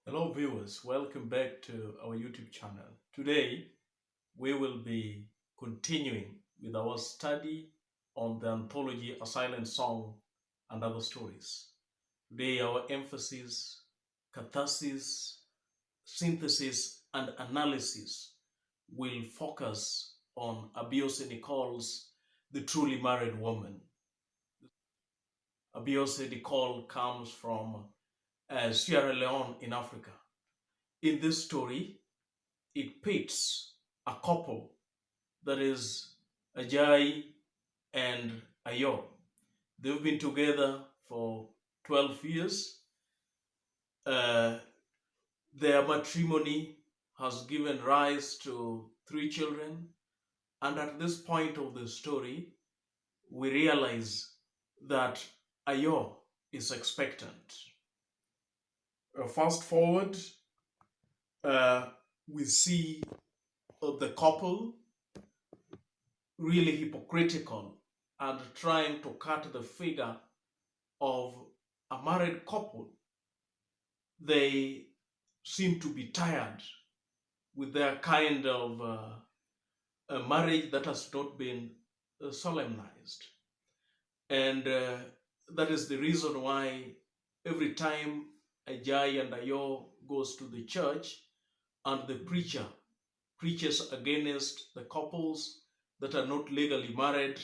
Hello viewers, welcome back to our YouTube channel. Today we will be continuing with our study on the anthology A Silent Song and Other Stories. Today our emphasis, catharsis, synthesis and analysis will focus on Abiose Nicole's The Truly Married Woman. Abiose Nicole comes from Sierra Leone in Africa. In this story, it pits a couple, that is Ajay and Ayo. They've been together for 12 years. Uh, their matrimony has given rise to three children. And at this point of the story, we realize that Ayo is expectant. Fast forward, uh, we see the couple really hypocritical and trying to cut the figure of a married couple. They seem to be tired with their kind of a marriage that has not been solemnized. And that is the reason why every time Ajay and Ayo goes to the church and the preacher preaches against the couples that are not legally married,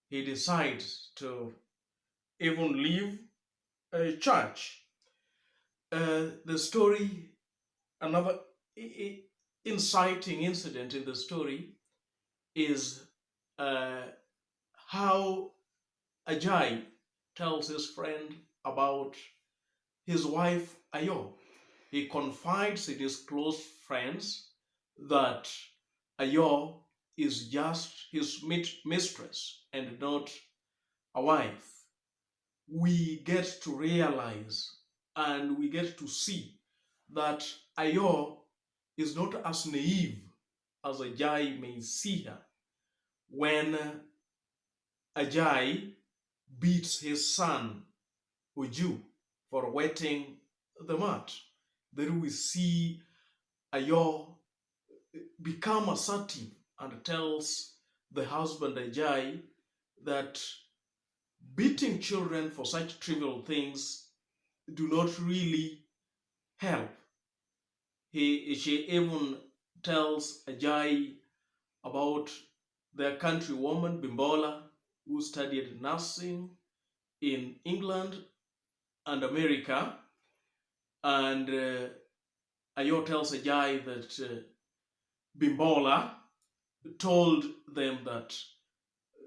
he decides to even leave a church. The story, another inciting incident in the story is uh, how Ajay tells his friend about his wife Ayo. He confides in his close friends that Ayo is just his mistress and not a wife. We get to realize and we get to see that Ayo is not as naive as Ajay may see her when Ajay beats his son Uju for wetting the mat. Then we see Ayo become assertive and tells the husband Ajay that beating children for such trivial things do not really help. She even tells Ajay about their countrywoman Bimbola, who studied nursing in England and America. And Ayo tells Ajay that Bimbola told them that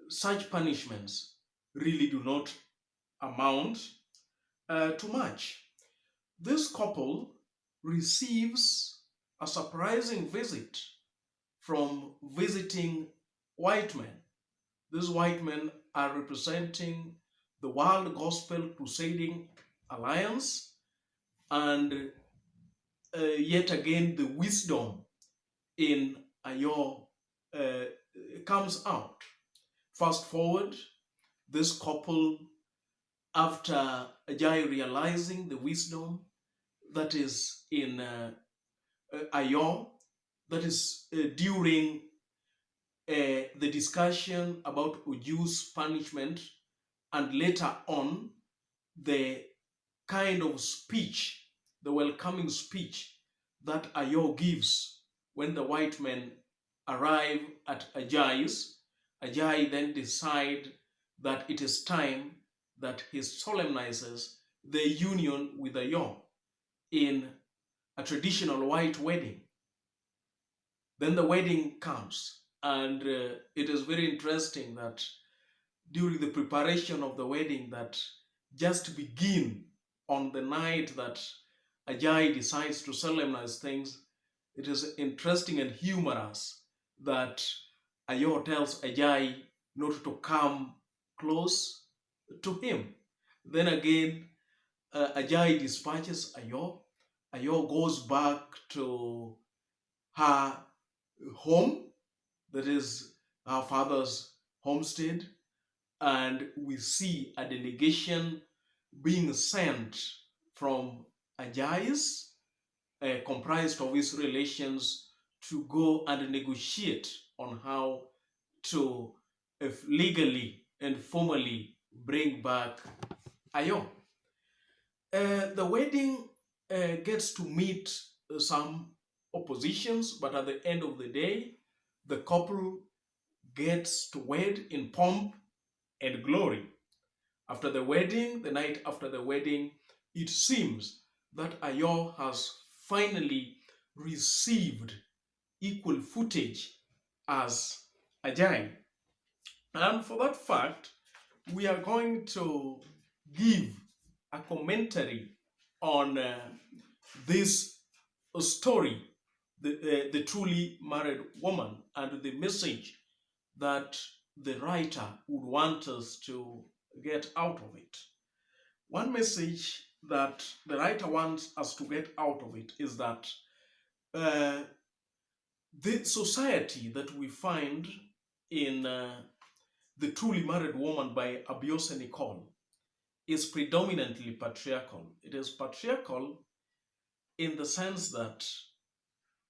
such punishments really do not amount to much. This couple receives a surprising visit from visiting white men. These white men are representing the World Gospel Crusading Alliance, and yet again the wisdom in Ayo comes out. Fast forward, this couple, after Ajay realizing the wisdom that is in Ayo, that is during the discussion about Uju's punishment, and later on the kind of speech, the welcoming speech that Ayo gives when the white men arrive at Ajay's. Ajay then decide that it is time that he solemnizes the union with Ayo in a traditional white wedding. Then the wedding comes, and it is very interesting that during the preparation of the wedding, that just to begin on the night that Ajay decides to solemnize things, it is interesting and humorous that Ayo tells Ajay not to come close to him. Then again, Ajay dispatches Ayo. Ayo goes back to her home, that is her father's homestead, and we see a delegation being sent from Ajay's comprised of his relations to go and negotiate on how to legally and formally bring back Ayo. The wedding gets to meet some oppositions, but at the end of the day, the couple gets to wed in pomp and glory. After the wedding, the night after the wedding, it seems that Ayo has finally received equal footage as Ajay. And for that fact, we are going to give a commentary on this story, the truly married woman, and the message that the writer would want us to get out of it. One message that the writer wants us to get out of it is that uh, the society that we find in The Truly Married Woman by Abiose Nicole is predominantly patriarchal. It is patriarchal in the sense that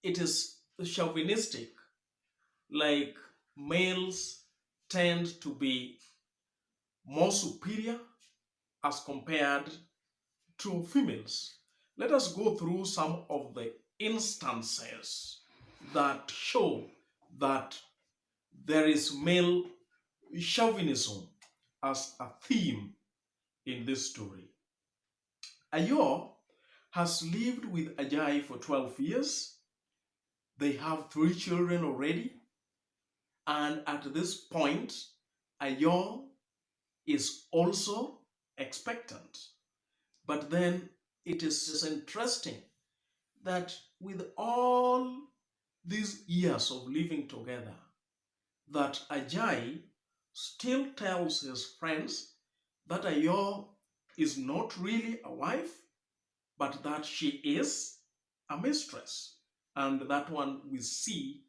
it is chauvinistic, like males tend to be more superior as compared to females. Let us go through some of the instances that show that there is male chauvinism as a theme in this story. Ayo has lived with Ajay for 12 years. They have 3 children already. And at this point, Ayo is also expectant. But then it is interesting that with all these years of living together, that Ajay still tells his friends that Ayo is not really a wife, but that she is a mistress. And that one we see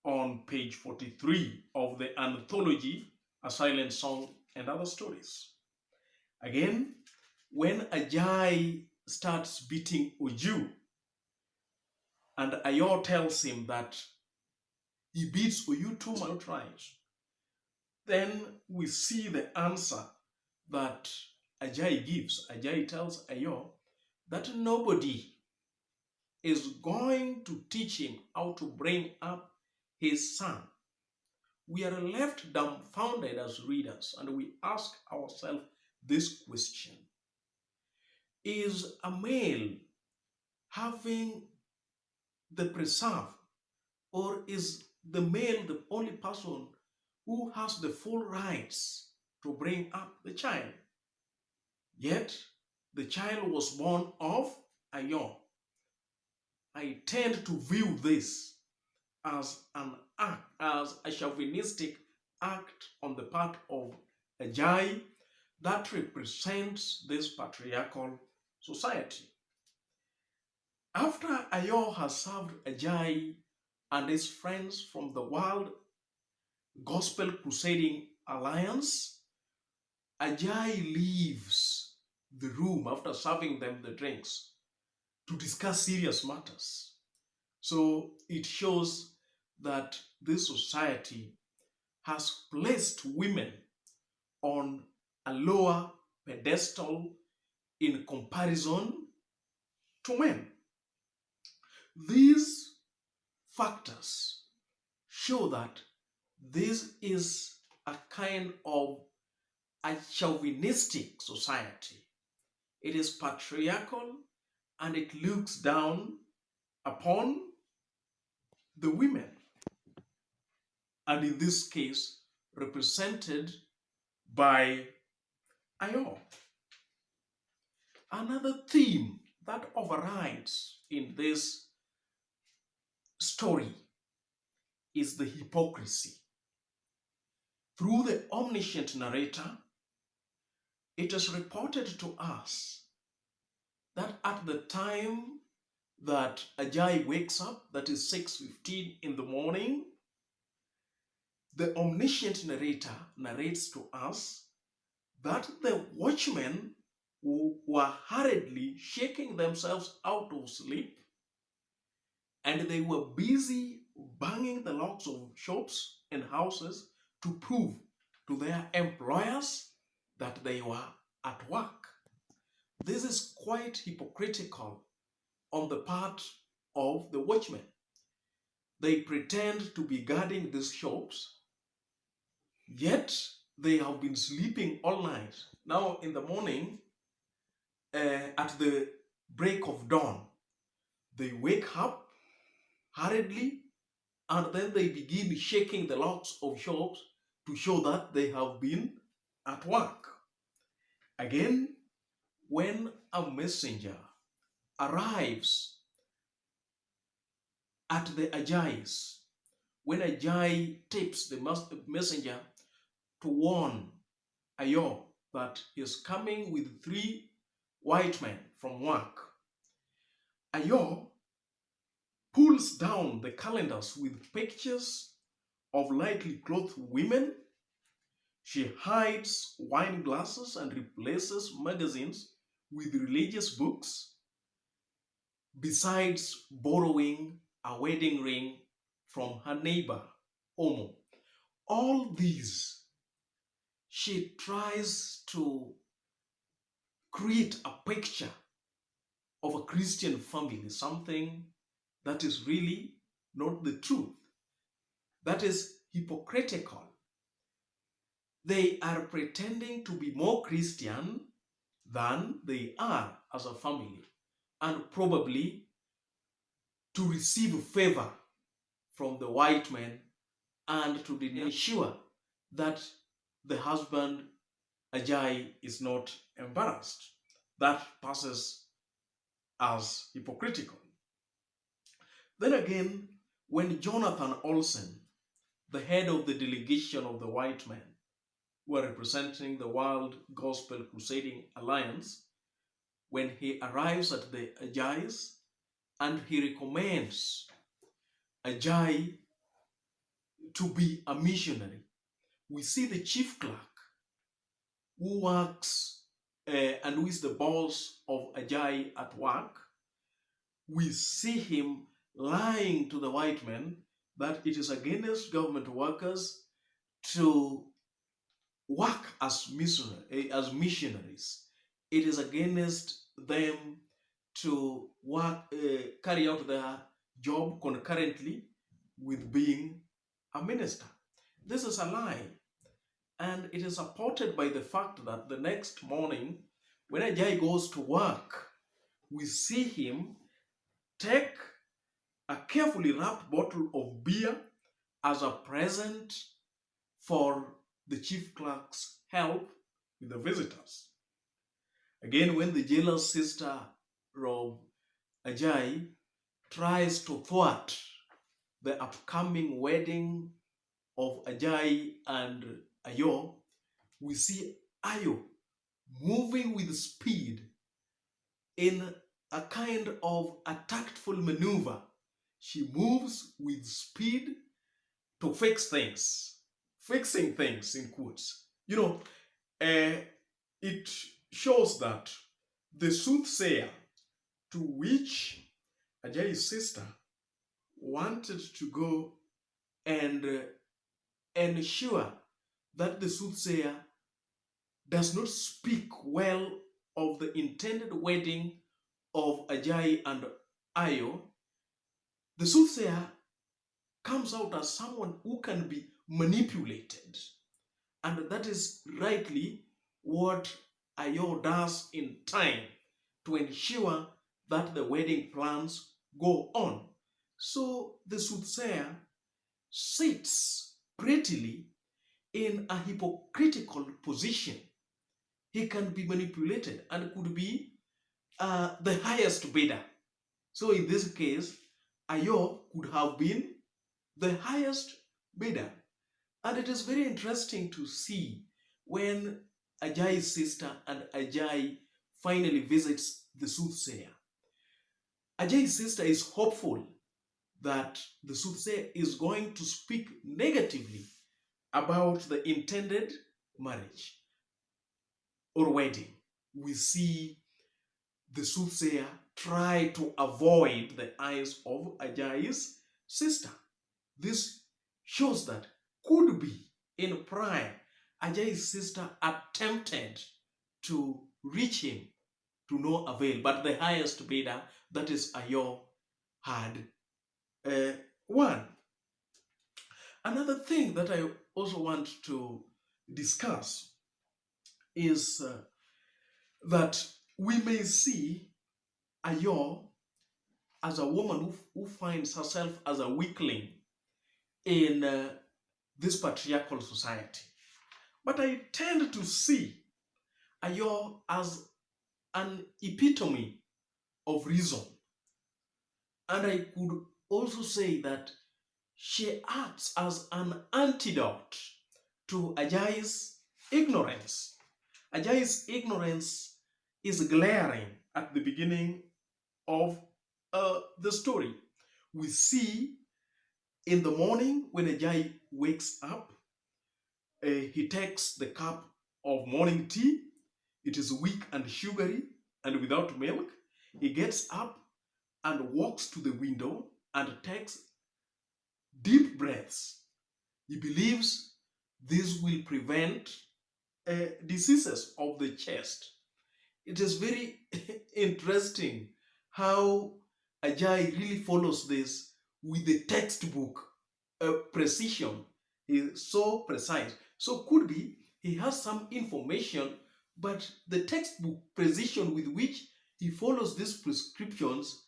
on page 43 of the anthology, A Silent Song and Other Stories. Again, when Ajay starts beating Uju, and Ayo tells him that he beats Uju too much times, then we see the answer that Ajay gives. Ajay tells Ayo that nobody is going to teach him how to bring up his son. We are left dumbfounded as readers, and we ask ourselves this question: is a male having the preserve, or is the male the only person who has the full rights to bring up the child? Yet the child was born of Ayo. I tend to view this as an act, as a chauvinistic act on the part of Ajay that represents this patriarchal society. After Ayo has served Ajay and his friends from the World Gospel Crusading Alliance, Ajay leaves the room after serving them the drinks to discuss serious matters. So it shows that this society has placed women on a lower pedestal in comparison to men. These factors show that this is a kind of a chauvinistic society. It is patriarchal and it looks down upon the women, and in this case represented by Ayo. Another theme that overrides in this story is the hypocrisy. Through the omniscient narrator, it is reported to us that at the time that Ajay wakes up, that is 6:15 in the morning, the omniscient narrator narrates to us that the watchmen who were hurriedly shaking themselves out of sleep and they were busy banging the locks of shops and houses to prove to their employers that they were at work. This is quite hypocritical on the part of the watchmen. They pretend to be guarding these shops, yet they have been sleeping all night. Now, in the morning, at the break of dawn, they wake up hurriedly and then they begin shaking the locks of shops to show that they have been at work. Again, when a messenger arrives at the Ajayi's, when Ajayi tips the messenger to warn Ayo that he is coming with 3 white men from work, Ayo pulls down the calendars with pictures of lightly clothed women. She hides wine glasses and replaces magazines with religious books, besides borrowing a wedding ring from her neighbor, Omo. All these, she tries to create a picture of a Christian family, something that is really not the truth. That is hypocritical. They are pretending to be more Christian than they are as a family, and probably to receive favor from the white men and to ensure that the husband Ajayi is not embarrassed. That passes as hypocritical. Then again, when Jonathan Olsen, the head of the delegation of the white men, who are representing the World Gospel Crusading Alliance, when he arrives at the Ajayi's and he recommends Ajayi to be a missionary, we see the chief clerk who works and who is the boss of Ajayi at work. We see him lying to the white men that it is against government workers to work as missionaries. It is against them to work, carry out their job concurrently with being a minister. This is a lie, and it is supported by the fact that the next morning, when Ajayi goes to work, we see him take a carefully wrapped bottle of beer as a present for the chief clerk's help with the visitors. Again, when the jailer's sister of Ajayi tries to thwart the upcoming wedding of Ajayi and Ayo, we see Ayo moving with speed in a kind of a tactful maneuver. She moves with speed to fix things. Fixing things in quotes. It shows that the soothsayer to which Ajayi's sister wanted to go and ensure that the soothsayer does not speak well of the intended wedding of Ajayi and Ayo, the soothsayer comes out as someone who can be manipulated. And that is rightly what Ayo does in time to ensure that the wedding plans go on. So the soothsayer sits prettily in a hypocritical position. He can be manipulated and could be the highest bidder. So in this case, Ayo could have been the highest bidder. And it is very interesting to see when Ajayi's sister and Ajayi finally visits the soothsayer. Ajayi's sister is hopeful that the soothsayer is going to speak negatively about the intended marriage or wedding. We see the soothsayer try to avoid the eyes of Ajayi's sister. This shows that could be in prior, Ajayi's sister attempted to reach him to no avail, but the highest bidder, that is Ayo, had won. Another thing that I also want to discuss is that we may see Ayo as a woman who finds herself as a weakling in this patriarchal society. But I tend to see Ayo as an epitome of reason. And I could also say that she acts as an antidote to Ajayi's ignorance. Ajayi's ignorance is glaring at the beginning of the story. We see in the morning when Ajayi wakes up, he takes the cup of morning tea. It is weak and sugary and without milk. He gets up and walks to the window and takes deep breaths. He believes this will prevent diseases of the chest. It is very interesting how Ajayi really follows this with the textbook precision. He is so precise. So could be he has some information, but the textbook precision with which he follows these prescriptions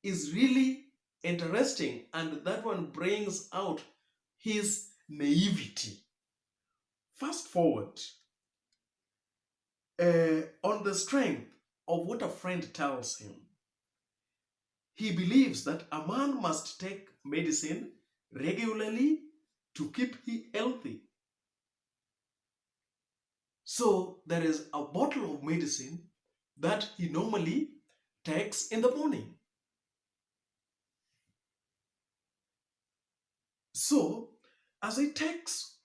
is really interesting, and that one brings out his naivety. Fast forward, on the strength of what a friend tells him, he believes that a man must take medicine regularly to keep him healthy. So there is a bottle of medicine that he normally takes in the morning. So as he takes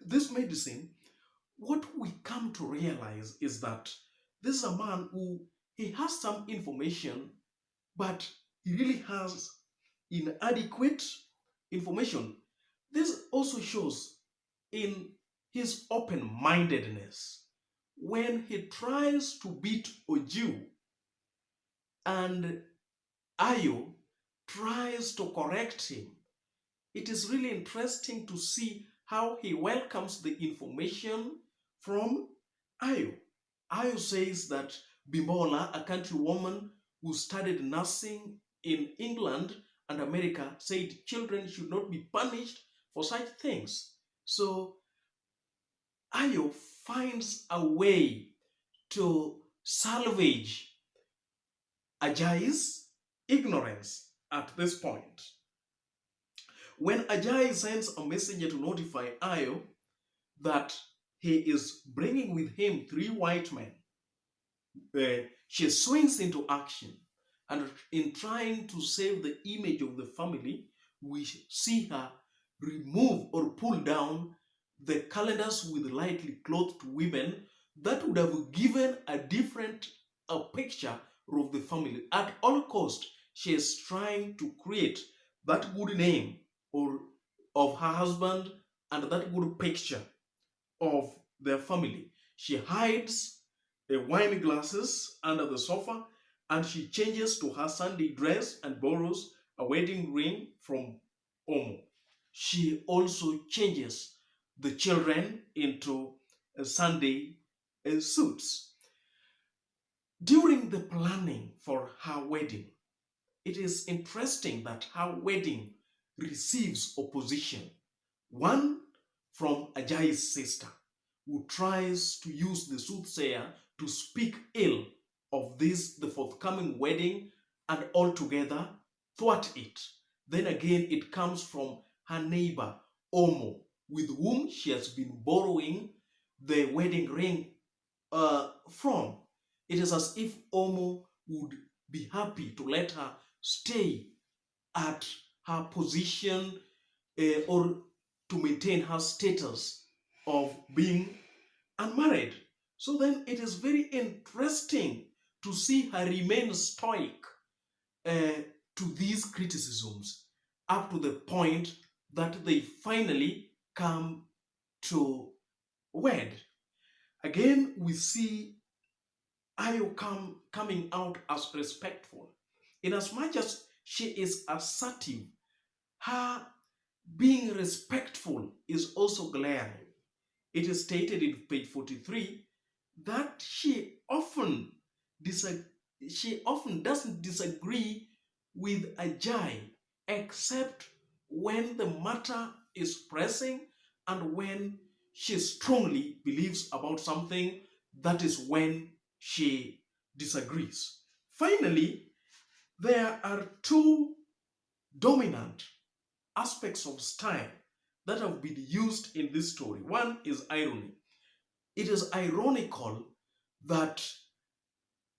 this medicine, what we come to realize is that this is a man who he has some information, but he really has inadequate information. This also shows in his open-mindedness. When he tries to beat Oju and Ayo tries to correct him, it is really interesting to see how he welcomes the information from Ayo. Ayo says that Bimbola, a country woman who studied nursing in England and America, said children should not be punished for such things. So Ayo finds a way to salvage Ajayi's ignorance at this point. When Ajayi sends a messenger to notify Ayo that he is bringing with him 3 white men, she swings into action, and in trying to save the image of the family, we see her remove or pull down the calendars with lightly clothed women that would have given a different picture of the family. At all cost, she is trying to create that good name or of her husband and that good picture of their family. She hides the wine glasses under the sofa, and she changes to her Sunday dress and borrows a wedding ring from Omo. She also changes the children into Sunday suits. During the planning for her wedding, it is interesting that her wedding receives opposition. One from Ajayi's sister, who tries to use the soothsayer to speak ill of this, the forthcoming wedding, and altogether thwart it. Then again, it comes from her neighbor, Omo, with whom she has been borrowing the wedding ring from. It is as if Omo would be happy to let her stay at her position or to maintain her status of being unmarried. So then it is very interesting to see her remain stoic to these criticisms up to the point that they finally come to wed. Again, we see Ayo coming out as respectful. In as much as she is assertive, her being respectful is also glaring. It is stated in page 43 that she often doesn't disagree with Ajay except when the matter is pressing and when she strongly believes about something. That is when she disagrees. Finally, there are two dominant aspects of style that have been used in this story. One is irony. It is ironical that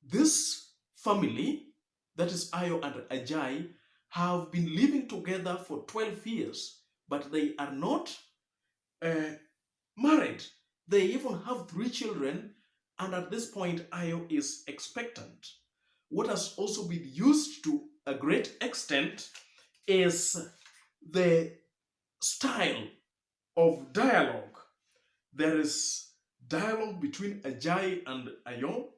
this family, that is Ayo and Ajay, have been living together for 12 years, but they are not married. They even have 3 children, and at this point, Ayo is expectant. What has also been used to a great extent is the style of dialogue. There is dialogue between Ajay and Ayo.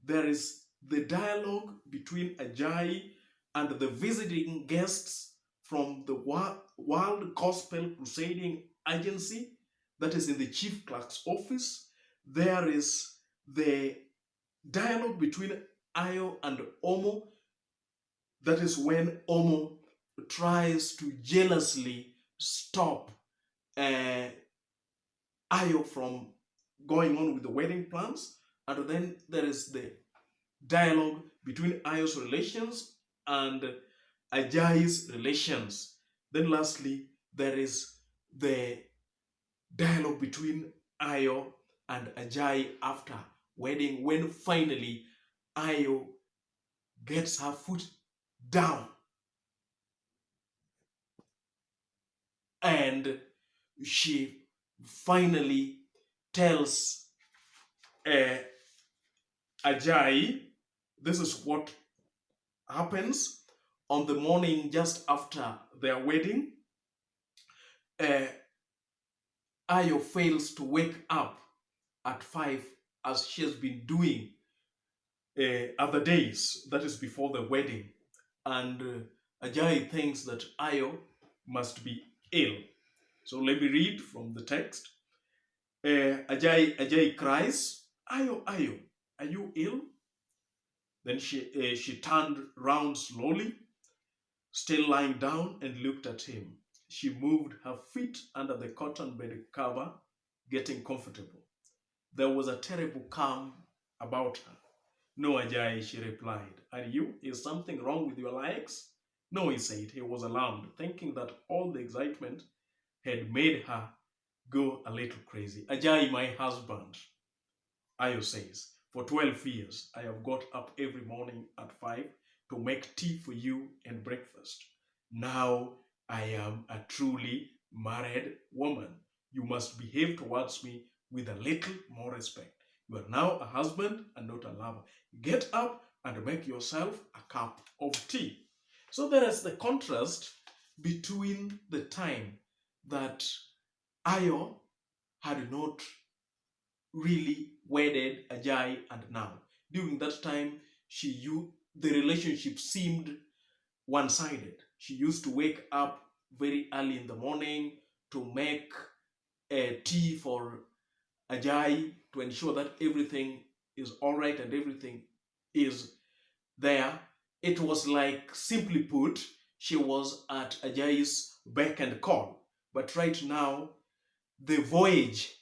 There is the dialogue between Ajay and the visiting guests from the World Gospel Crusading Agency, that is in the chief clerk's office. There is the dialogue between Ayo and Omo. That is when Omo tries to jealously stop Ayo from going on with the wedding plans. And then there is the dialogue between Ayo's relations and Ajay's relations. Then lastly, there is the dialogue between Ayo and Ajay after wedding, when finally Ayo gets her foot down and she finally tells Ajay, this is what happens on the morning just after their wedding. Ayo fails to wake up at 5 as she has been doing other days, that is before the wedding. And Ajay thinks that Ayo must be ill. So let me read from the text. Ajay cries, Ayo, Ayo, are you ill? Then she turned round slowly, still lying down, and looked at him. She moved her feet under the cotton bed cover, getting comfortable. There was a terrible calm about her. No, Ajay, she replied. Are you? Is something wrong with your legs? No, he said. He was alarmed, thinking that all the excitement had made her go a little crazy. Ajay, my husband, Ayo says, for 12 years, I have got up every morning at 5 to make tea for you and breakfast. Now I am a truly married woman. You must behave towards me with a little more respect. You are now a husband and not a lover. Get up and make yourself a cup of tea. So there is the contrast between the time that Ayo had not really wedded Ajay and now. During that time, the relationship seemed one-sided. She used to wake up very early in the morning to make tea for Ajay to ensure that everything is all right and everything is there. It was like, simply put, she was at Ajay's beck and call. But right now, her voyage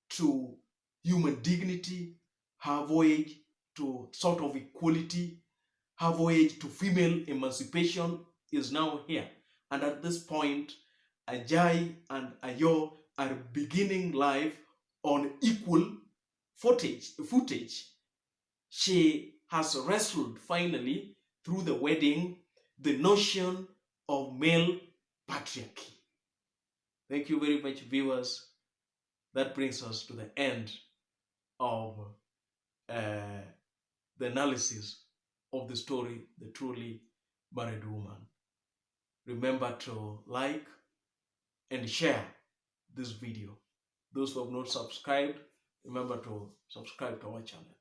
to human dignity, her voyage to sort of equality, her voyage to female emancipation is now here. And at this point, Ajay and Ayo are beginning life on equal footage. She has wrestled finally through the wedding the notion of male patriarchy. Thank you very much, viewers. That brings us to the end of the analysis of the story, The Truly Married Woman. Remember to like and share this video. Those who have not subscribed, remember to subscribe to our channel.